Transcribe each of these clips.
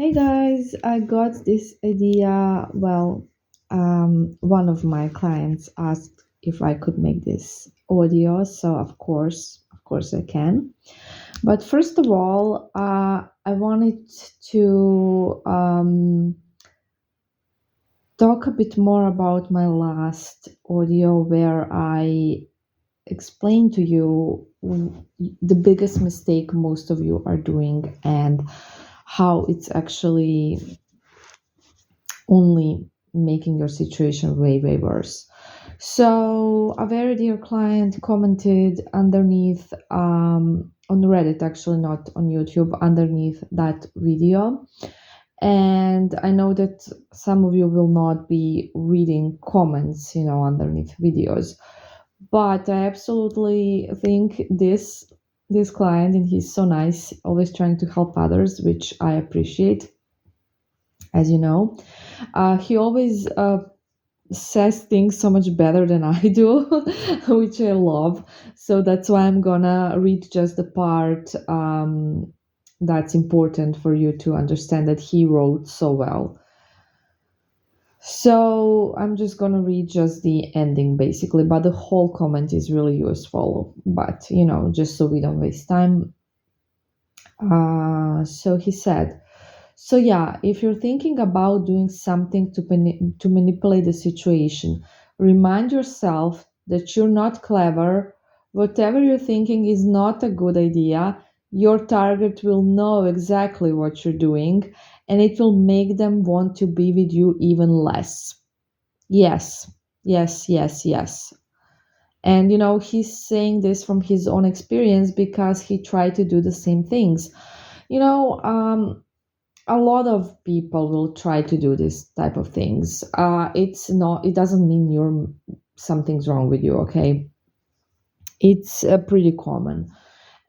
Hey guys, I got this idea. One of my clients asked if I could make this audio, so of course, I can. But first of all, I wanted to talk a bit more about my last audio where I explained to you the biggest mistake most of you are doing and how it's actually only making your situation way, way worse. So, a very dear client commented underneath on Reddit, actually, not on YouTube, underneath that video. And I know that some of you will not be reading comments, underneath videos, but I absolutely think this client, and he's so nice, always trying to help others, which I appreciate, as you know. He always says things so much better than I do, which I love. So that's why I'm gonna read just the part that's important for you to understand that he wrote so well. So I'm just gonna read just the ending basically, but the whole comment is really useful. But just so we don't waste time. So he said, so yeah, if you're thinking about doing something to manipulate the situation, remind yourself that you're not clever. Whatever you're thinking is not a good idea. Your target will know exactly what you're doing, and it will make them want to be with you even less. Yes, yes, yes, yes. And he's saying this from his own experience because he tried to do the same things. You know, um, a lot of people will try to do this type of things. It doesn't mean something's wrong with you, okay? It's pretty common.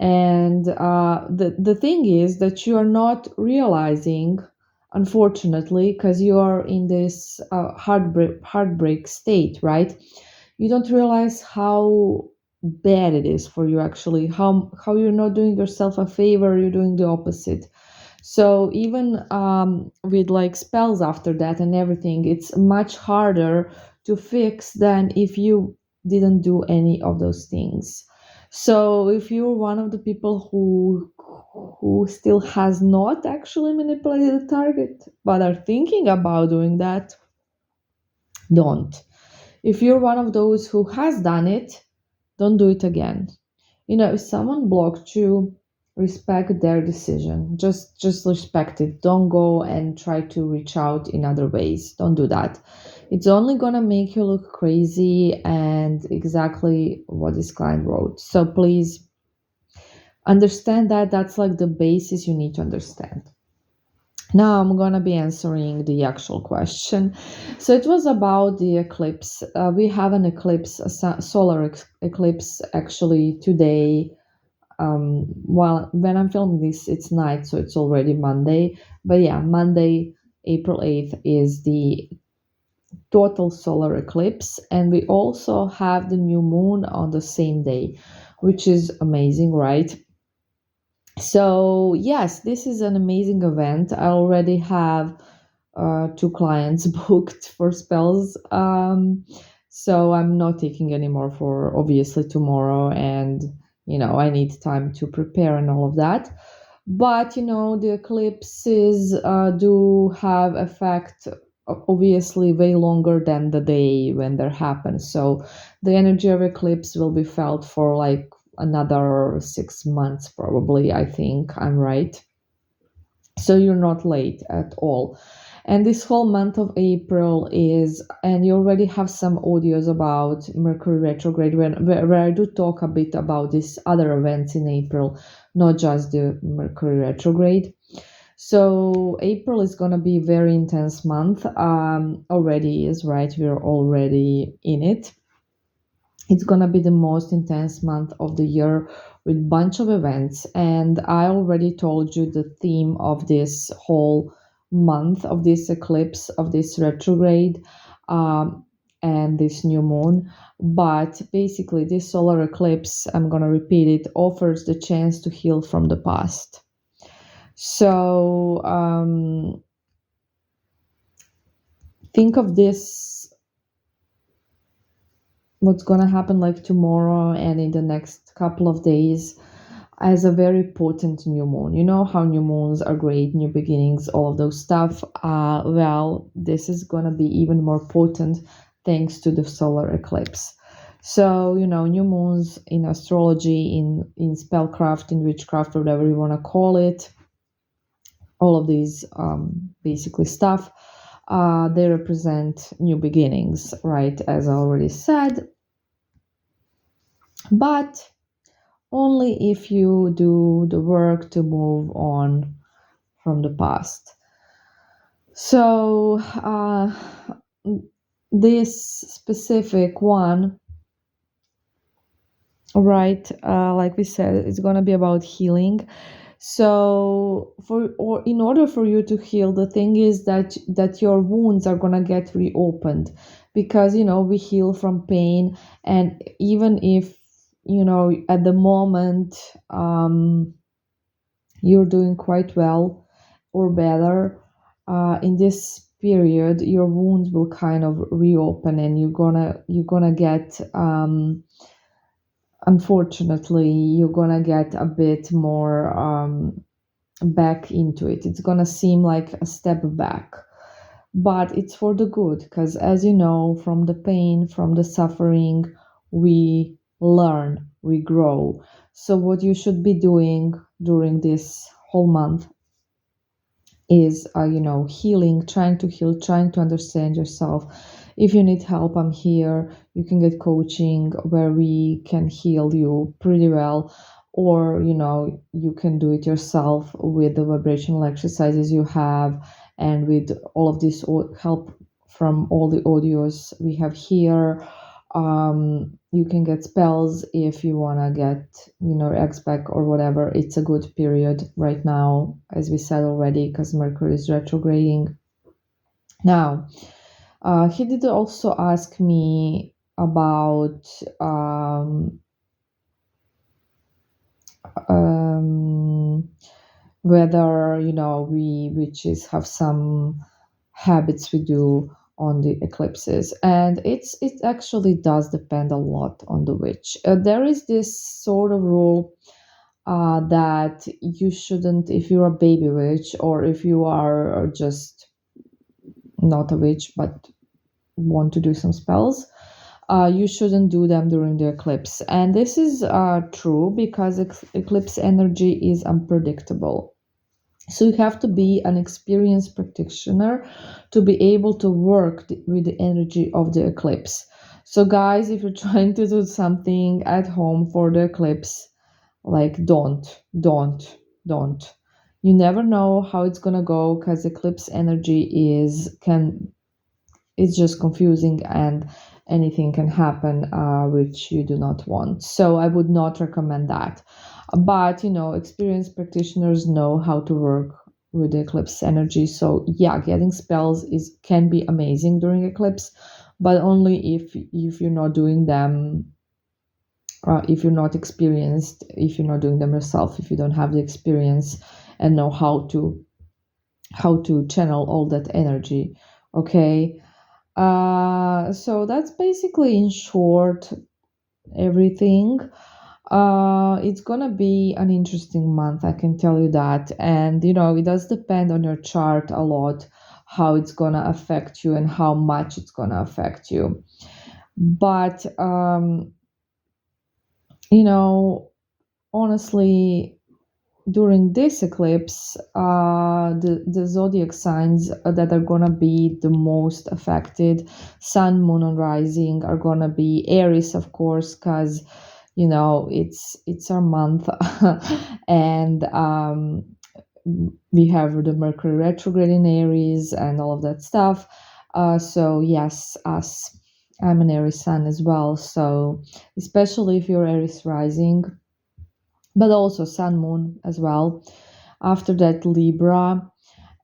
And the thing is that you are not realizing, unfortunately, because you are in this heartbreak state, right? You don't realize how bad it is for you, actually, how you're not doing yourself a favor, you're doing the opposite. So even with like spells after that and everything, it's much harder to fix than if you didn't do any of those things. So if you're one of the people who still has not actually manipulated the target but are thinking about doing that, don't. If you're one of those who has done it, don't do it again. If someone blocked you, respect their decision. Just respect it. Don't go and try to reach out in other ways. Don't do that. It's only gonna make you look crazy and exactly what this client wrote. So please understand that that's like the basis you need to understand. Now I'm gonna be answering the actual question. So it was about the eclipse. We have an eclipse, solar eclipse, actually today. Well, when I'm filming this, it's night, so it's already Monday. But yeah, Monday, April 8th is the total solar eclipse, and we also have the new moon on the same day, which is amazing, right? So yes, this is an amazing event. I already have two clients booked for spells. So I'm not taking any more for obviously tomorrow, and I need time to prepare and all of that. But the eclipses do have effect, obviously way longer than the day when they happen. So the energy of eclipse will be felt for like another 6 months, probably. I think I'm right. So you're not late at all. And this whole month of April is, and you already have some audios about Mercury retrograde, where I do talk a bit about these other events in April, not just the Mercury retrograde. So April is going to be a very intense month. Already is, right? We're already in it. It's gonna be the most intense month of the year with bunch of events, and I already told you the theme of this whole month, of this eclipse, of this retrograde, um, and this new moon. But basically, this solar eclipse, I'm gonna repeat it, offers the chance to heal from the past. So think of this, what's going to happen like tomorrow and in the next couple of days, as a very potent new moon. You know how new moons are great, new beginnings, all of those stuff. Well, this is going to be even more potent thanks to the solar eclipse. So, new moons in astrology, in spellcraft, in witchcraft, whatever you want to call it, all of these basically stuff, they represent new beginnings, right? As I already said, but only if you do the work to move on from the past. So, this specific one, right, like we said, it's going to be about healing. So, in order for you to heal, the thing is that your wounds are going to get reopened, because we heal from pain. And even if at the moment, you're doing quite well or better, in this period your wounds will kind of reopen, and you're gonna get, unfortunately, you're gonna get a bit more, back into it. It's gonna seem like a step back, but it's for the good, because as you know, from the pain, from the suffering, we learn, we grow. So what you should be doing during this whole month is, healing, trying to heal, trying to understand yourself. If you need help, I'm here. You can get coaching where we can heal you pretty well, or you can do it yourself with the vibrational exercises you have, and with all of this help from all the audios we have here. You can get spells if you want to get, eggs back or whatever. It's a good period right now, as we said already, because Mercury is retrograding. Now, he did also ask me about, um, whether we witches have some habits we do on the eclipses, and it actually does depend a lot on the witch. There is this sort of rule, that you shouldn't, if you're a baby witch, or if you are just not a witch but want to do some spells, you shouldn't do them during the eclipse. And this is true, because eclipse energy is unpredictable. So you have to be an experienced practitioner to be able to work with the energy of the eclipse. So guys, if you're trying to do something at home for the eclipse, like don't. You never know how it's gonna go, because eclipse energy is can it's just confusing, and anything can happen, which you do not want. So I would not recommend that. But experienced practitioners know how to work with the eclipse energy. So yeah, getting spells is can be amazing during eclipse, but only if you're not doing them, if you're not experienced, if you're not doing them yourself, if you don't have the experience and know how to channel all that energy. Okay. So that's basically, in short, everything. It's gonna be an interesting month, I can tell you that. And it does depend on your chart a lot, how it's gonna affect you and how much it's gonna affect you. But you know, honestly, during this eclipse, the zodiac signs that are gonna be the most affected, Sun, Moon, and Rising, are gonna be Aries, of course, because it's our month, and we have the Mercury retrograde in Aries and all of that stuff. So yes, us. I'm an Aries Sun as well, so especially if you're Aries rising, but also Sun Moon as well. After that, Libra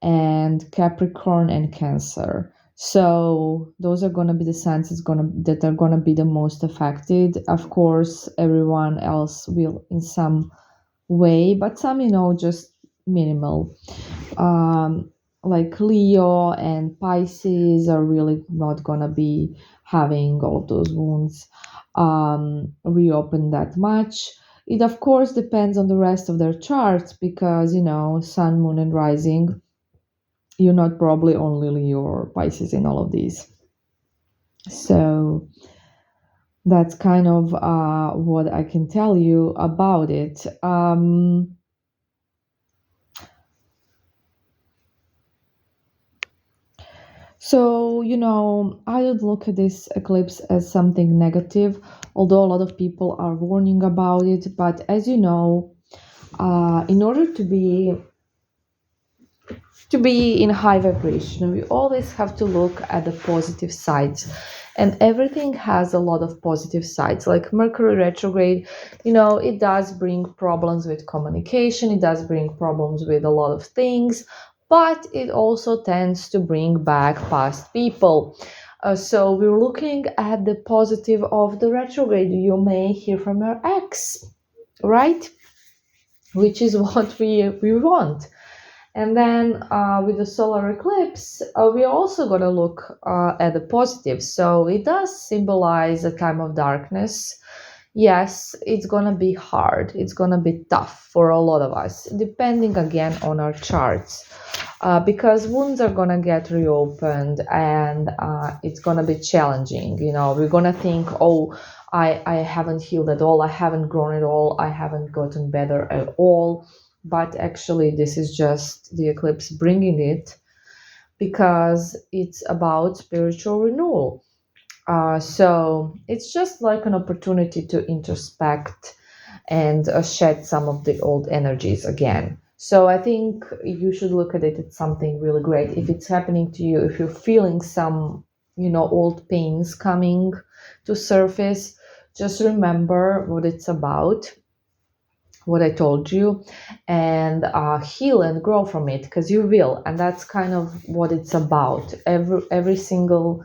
and Capricorn and Cancer. So those are gonna be the signs that are gonna be the most affected. Of course, everyone else will in some way, but some, just minimal. Um, like Leo and Pisces are really not gonna be having all of those wounds reopen that much. It of course depends on the rest of their charts because Sun, Moon, and Rising. You're not probably only Leo or Pisces in all of these. So that's kind of what I can tell you about it. So, I would look at this eclipse as something negative, although a lot of people are warning about it. But as you know, in order to be in high vibration, we always have to look at the positive sides. And everything has a lot of positive sides. Like Mercury retrograde, it does bring problems with communication, it does bring problems with a lot of things, but it also tends to bring back past people. So we're looking at the positive of the retrograde. You may hear from your ex, right? Which is what we want. And then with the solar eclipse, we're also going to look at the positive. So it does symbolize a time of darkness. Yes, it's going to be hard. It's going to be tough for a lot of us, depending again on our charts. Because wounds are going to get reopened and it's going to be challenging. We're going to think, oh, I haven't healed at all. I haven't grown at all. I haven't gotten better at all, but actually this is just the eclipse bringing it because it's about spiritual renewal. So it's just like an opportunity to introspect and shed some of the old energies again. So I think you should look at it as something really great. If it's happening to you, if you're feeling some old pains coming to surface, just remember what it's about, what I told you, and heal and grow from it because you will. And that's kind of what it's about. Every single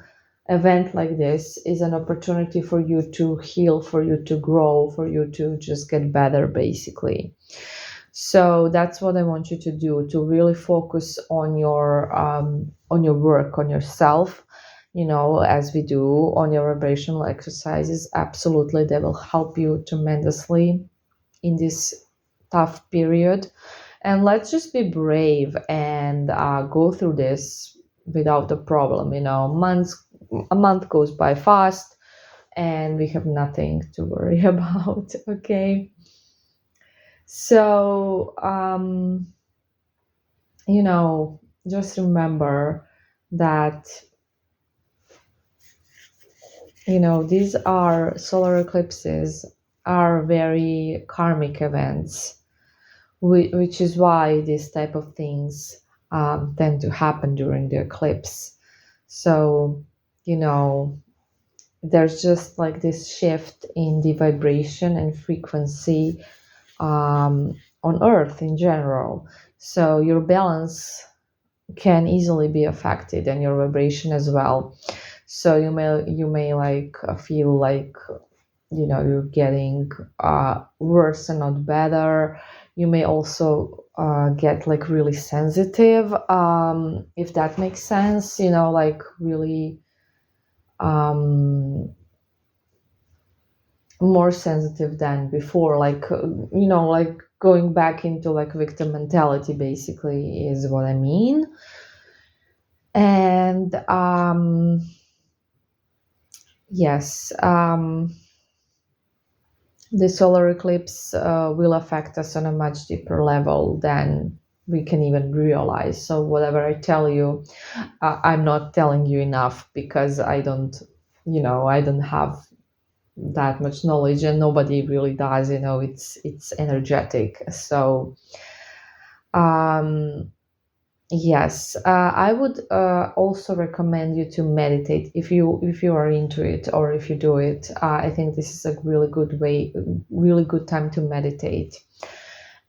event like this is an opportunity for you to heal, for you to grow, for you to just get better, basically. So that's what I want you to do, to really focus on your work, on yourself. As we do on your vibrational exercises, absolutely, they will help you tremendously in this tough period. And let's just be brave and go through this without a problem. A month goes by fast and we have nothing to worry about. Okay. So, just remember that, these are solar eclipses are very karmic events, which is why these type of things tend to happen during the eclipse. So, you know, there's just like this shift in the vibration and frequency on Earth in general. So your balance can easily be affected and your vibration as well. So you may like feel like you're getting worse and not better. You may also get like really sensitive, if that makes sense, like really um, more sensitive than before, like like going back into like victim mentality, basically, is what I mean. And yes, the solar eclipse will affect us on a much deeper level than we can even realize. So whatever I tell you, I'm not telling you enough because I don't have that much knowledge, and nobody really does. It's energetic. So um yes, I would also recommend you to meditate if you are into it, or if you do it. I think this is a really good time to meditate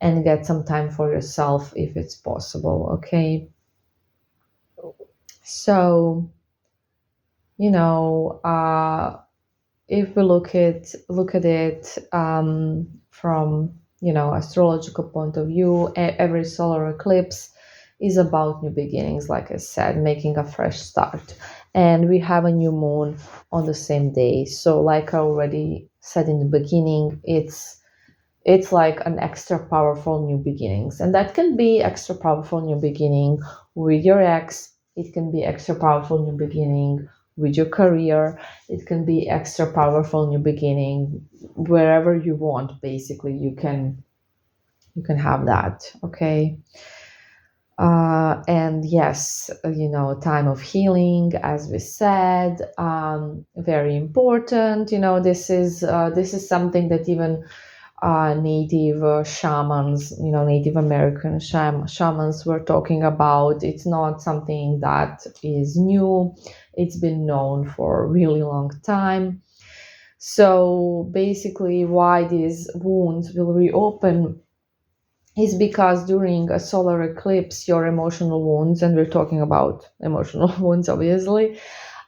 and get some time for yourself if it's possible. Okay, so you know, if we look at it from astrological point of view, every solar eclipse is about new beginnings, like I said, making a fresh start. And we have a new moon on the same day. So, like I already said in the beginning, it's like an extra powerful new beginnings, and that can be extra powerful new beginning with your ex. It can be extra powerful new beginning with your career. It can be extra powerful new beginning wherever you want. Basically, you can have that. Okay. And yes, time of healing, as we said, very important. This is something that even native shamans, Native American shamans were talking about. It's not something that is new. It's been known for a really long time. So basically, why these wounds will reopen is because during a solar eclipse, your emotional wounds, and we're talking about emotional wounds, obviously,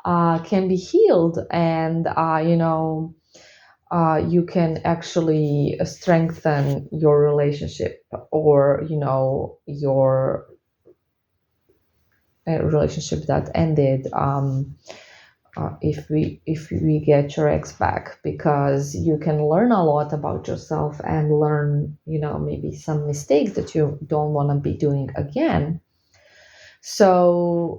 can be healed, and you can actually strengthen your relationship, or your relationship that ended, if we get your ex back, because you can learn a lot about yourself and learn maybe some mistakes that you don't want to be doing again. So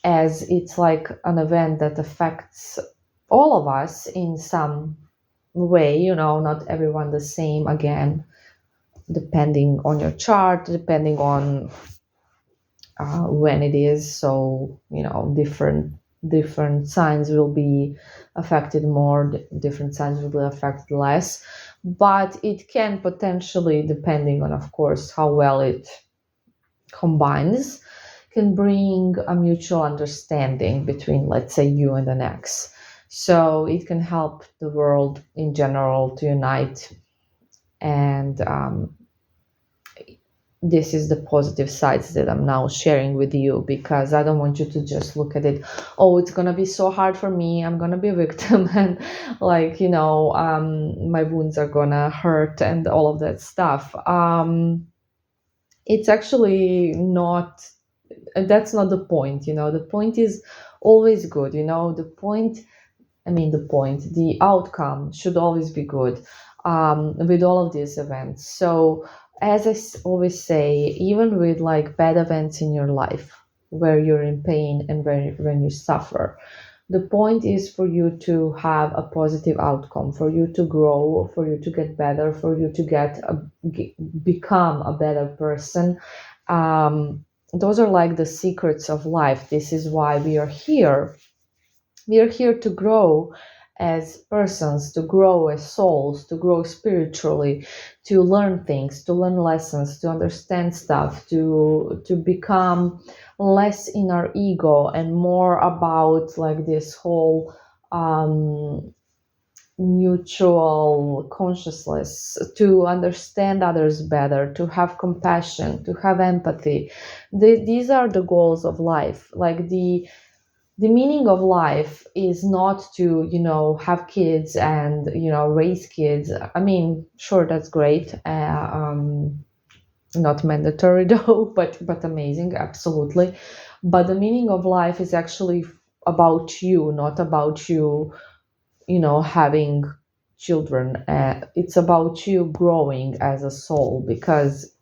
as it's like an event that affects all of us in some way, not everyone the same, again, depending on your chart, depending on when it is. So different signs will be affected more, different signs will be affected less, but it can potentially, depending on, of course, how well it combines, can bring a mutual understanding between, let's say, you and an ex. So it can help the world in general to unite. And this is the positive sides that I'm now sharing with you, because I don't want you to just look at it, oh, it's going to be so hard for me, I'm going to be a victim, and like, my wounds are going to hurt and all of that stuff. It's actually not, that's not the point. The point is always good. The outcome should always be good, with all of these events. So, as always say, even with like bad events in your life where you're in pain and when you suffer, the point is for you to have a positive outcome, for you to grow, for you to get better, for you to become a better person. Those are like the secrets of life. This is why we are here. We are here to grow as persons, to grow as souls, to grow spiritually, to learn things, to learn lessons, to understand stuff, to become less in our ego and more about like this whole mutual consciousness, to understand others better, to have compassion, to have empathy. These are the goals of life. Like the meaning of life is not to have kids and raise kids. I mean, sure, that's great. Not mandatory though, but amazing, absolutely. But the meaning of life is actually about you, not about you having children. It's about you growing as a soul, because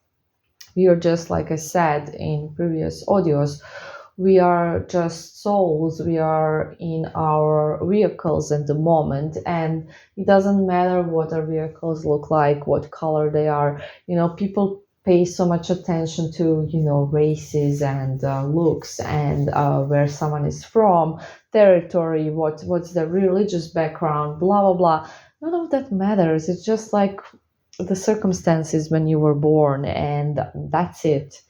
we are just, like I said in previous audios, we are just souls. We are in our vehicles at the moment, and it doesn't matter what our vehicles look like, what color they are. People pay so much attention to races and looks, and where someone is from, territory, what's their religious background, blah blah blah. None of that matters. It's just like the circumstances when you were born, and that's it.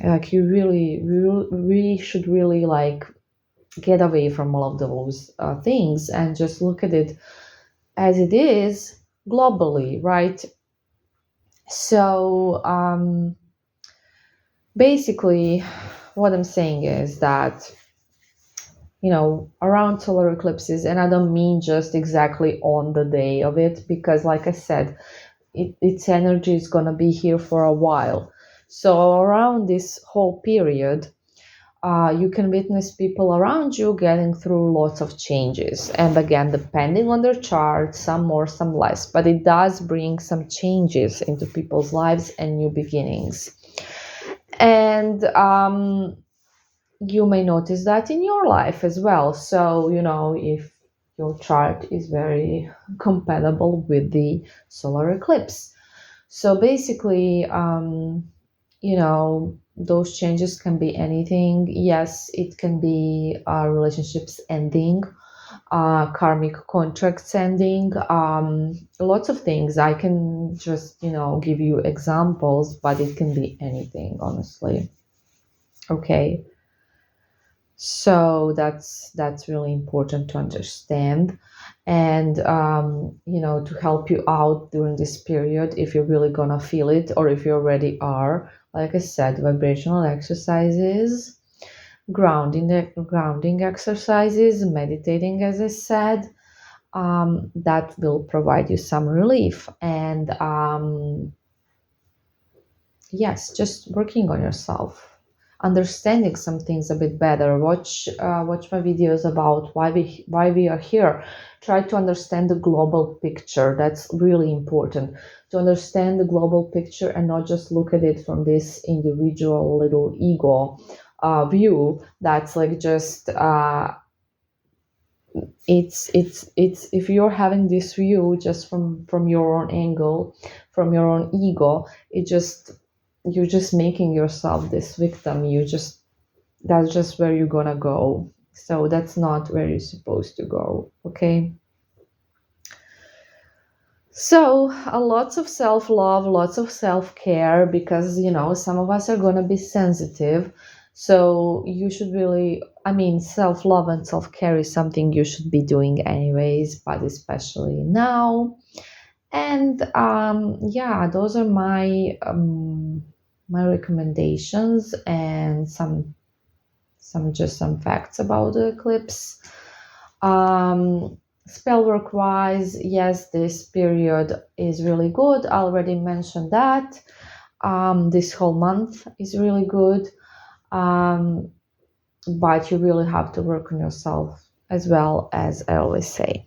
Like, you really should really like get away from all of those things and just look at it as it is globally, right? So basically, what I'm saying is that around solar eclipses. And I don't mean just exactly on the day of it, because like I said, its energy is going to be here for a while. So around this whole period, you can witness people around you getting through lots of changes. And again, depending on their chart, some more, some less, but it does bring some changes into people's lives and new beginnings. And you may notice that in your life as well. So, if your chart is very compatible with the solar eclipse. So basically, those changes can be anything. Yes, it can be relationships ending, karmic contracts ending, lots of things. I can just, give you examples, but it can be anything, honestly. Okay. So that's really important to understand, and to help you out during this period, if you're really gonna feel it, or if you already are. Like I said, vibrational exercises, grounding exercises, meditating, as I said, that will provide you some relief. And yes, just working on yourself, understanding some things a bit better. Watch my videos about why we are here. Try to understand the global picture. That's really important, to understand the global picture and not just look at it from this individual little ego view. That's like just it's if you're having this view just from your own angle, from your own ego, it just you're just making yourself this victim. That's just where you're gonna go. So that's not where you're supposed to go. Okay. So lots of self-love, lots of self-care, because some of us are going to be sensitive. So you should really, I mean, self-love and self-care is something you should be doing anyways, but especially now. And yeah, those are my recommendations, and some facts about the eclipse. Spell work wise, yes, this period is really good. I already mentioned that. This whole month is really good. Um, but you really have to work on yourself, as well, as I always say.